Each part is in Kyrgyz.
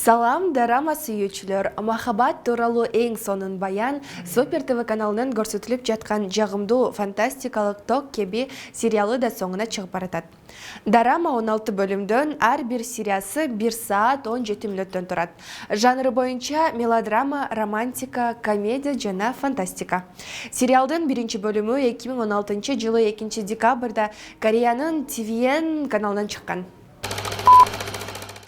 Салам, дарама сүйүүчүлөр. Махабат тууралуу эң сонун баян Супер ТВ каналынын көрсөтүлүп жаткан жагымдуу фантастикалык Ток кеби сериалы да соңуна чыгып баратат. Дарама 16 бөлүмдөн ар бир сериясы 1 саат 17 мүнөттөн турат. Жанры боюнча мелодрама, романтика, комедия жана фантастика. Сериалдын биринчи бөлүмү 2016 жылы 2 декабрда Кореянын TVN каналынан чыккан.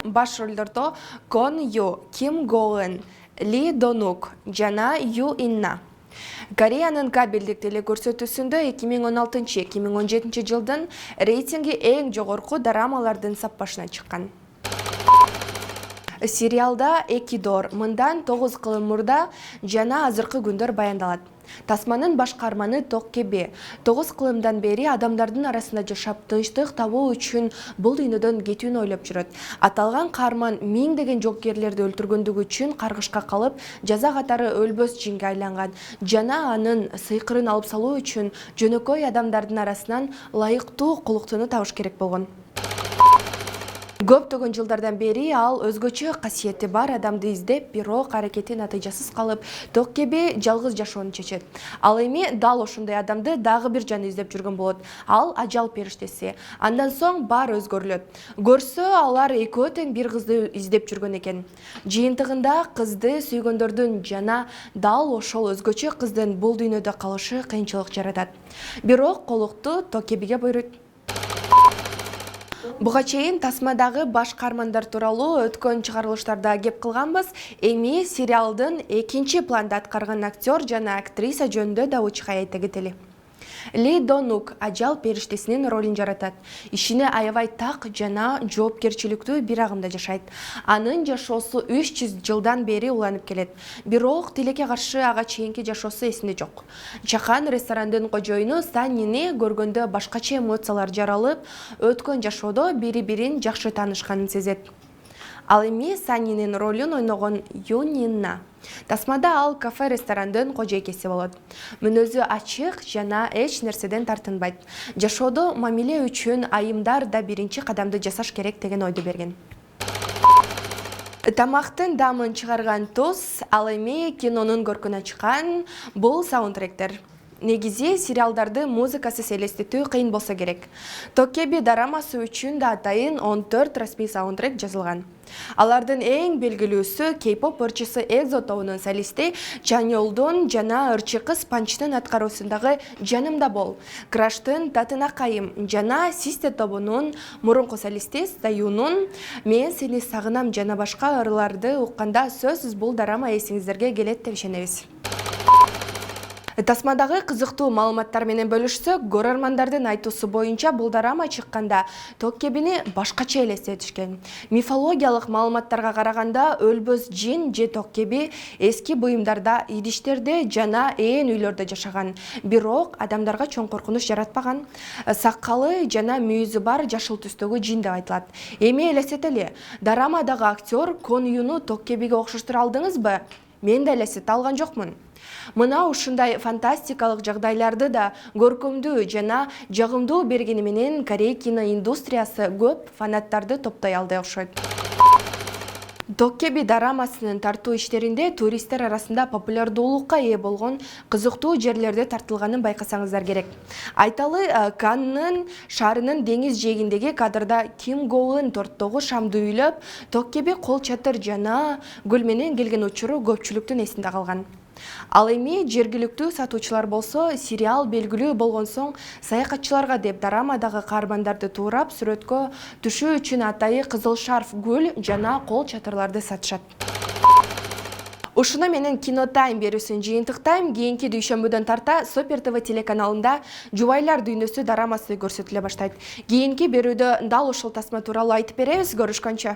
Баш ролдордо Кон Ю, Ким Го Ын, Ли Донук жана Ю Инна. Кореянын кабелдик телекөрсөтүүсүндө 2016-2017 жылдын рейтинги эң жогорку дарамалардын саппашына чыккан. Сериалда Экидор мындан 9 кылым мурда жана азыркы күндөр баяндалат. Тасманын баш каарманы Ток кеби 9 кылымдан бери адамдардын арасында жашап тынчтык табуу үчүн бул дүйнөдөн кетүүнү ойлоп жүрөт. Аталган каарман миңдеген жоокерлерди өлтүргөндүгү үчүн каргышка калып, жаза катары өлбөс жинге айланган жана анын сыйкырын алып салуу үчүн жөнөкөй адамдардын арасынан ылайыктуу кулуктууну табыш керек болгон. Көптөгөн жылдардан бери ал өзгөчө касиети бар адамды издеп, бирок аракети натыйжасыз калып, Ток кеби жалгыз жашоону чечет. Ал эми дал ошондой адамды дагы бир жан издеп жүргөн болот. Ал ажал периштеси. Андан соң баары өзгөрүлөт. Көрсө, алар экөө тең бир кызды издеп жүргөн экен. Жыйынтыгында кызды сүйгөндөрдүн жана дал ошол өзгөчө кыздын бул дүйнөдө калышы кыйынчылык жаратат. Бирок колукту Ток кебиге буйруйт. Буга чейин тасмадагы баш каармандар тууралуу өткөн чыгарылыштарда кеп кылганбыз. Эми сериалдын экинчи планда аткарган актер жана актриса жөнүндө да учка айта кетели. Ли Донук ажал периштесинин ролун жаратат. Ишине аябай так жана жоопкерчиликтүү бир агымда жашайт. Анын жашоосу 300 жылдан бери уланып келет. Бирок тилекке каршы ага чейинки жашоосу эсинде жок. Чакан ресторандын кожоюну Саннини көргөндө башкача эмоциялар жаралып, өткөн жашоодо бири-бирин жакшы таанышканын сезет. Ал эми Саннинин ролун ойногон Юн Инна. Тасмада ал кафе-ресторандын кожойкеси болот. Мүнөзү ачык жана эч нерседен тартынбайт. Жашоодо мамиле үчүн айымдар да биринчи кадамды жасаш керек деген ойду берген. Тамактын дамын чыгарган туз, ал эми кинонун көркүнө чыккан бул саундтректер. Негизи сериалдарды музыкасыз элестетүү кыйын болсо керек. Ток кеби дарамасы үчүн да атайын 14 расмий саундтрек жазылган. Алардын эң белгилүүсү кей-поп ырчысы EXO тобунун солисти Чаньолдун жана ырчы кыз Панчтын аткаруусундагы Жанымда бол, Краштын Татына кайым жана Систе тобунун мурунку солисти Саюнун Мен сени сагынам жана башка ырларды укканда сөзсүз бул дарама эсиңиздерге келет деп ишенебиз. Тасмадагы кызыктуу маалыматтар менен бөлүшсөк, көрөрмандардын айтуусу боюнча бул дарама чыкканда Ток кебини башкача элестетишкен. Мифологиялык маалыматтарга караганда өлбөс жин же Ток кеби эски буюмдарда, идиштерде жана ээн үйлөрдө жашаган. Бирок адамдарга чоң коркунуч жаратпаган. Саккалы жана мүйүзү бар жашыл түстөгү жин деп айтылат. Эми элестетели, дарамадагы актер Кон Юну Ток кебиге окшоштура алдыңызбы? Мен да элестете алган жокмун. Мына ушундай фантастикалык жагдайларды да көркөмдүү жана жагымдуу бергени менен Корей киноиндустриясы көп фанаттарды топтой алды окшойт. Ток кеби дарамасынын тартуу иштеринде туристтер арасында популярдуулукка ээ болгон кызыктуу жерлерде тартылганын байкасаңыздар керек. Айталы, Каннын шаарынын деңиз жээгиндеги кадрда Ким Го Ын торттогу шамды үйлөп, Ток кеби кол чатыр жана гүл менен келген учуру көпчүлүктүн эсинде калган. Ал эми жергиликтүү сатуучулар болсо, сериал белгилүү болгон соң саякатчыларга деп дарамадагы каармандарды туурап сүрөткө түшүү үчүн атайы кызыл шарф, гүл жана кол чатырларды сатышат. Ушуну менен Кино Тайм берүүсүн жыйынтыктайм. Кийинки дүйшөмбүдөн тарта Супер ТВ телеканалында Жубайлар дүйнөсү дарамасы көрсөтүлө баштайт. Кийинки берүүдө дал ушул тасма тууралуу айтып беребиз. Көрүшкөнчө.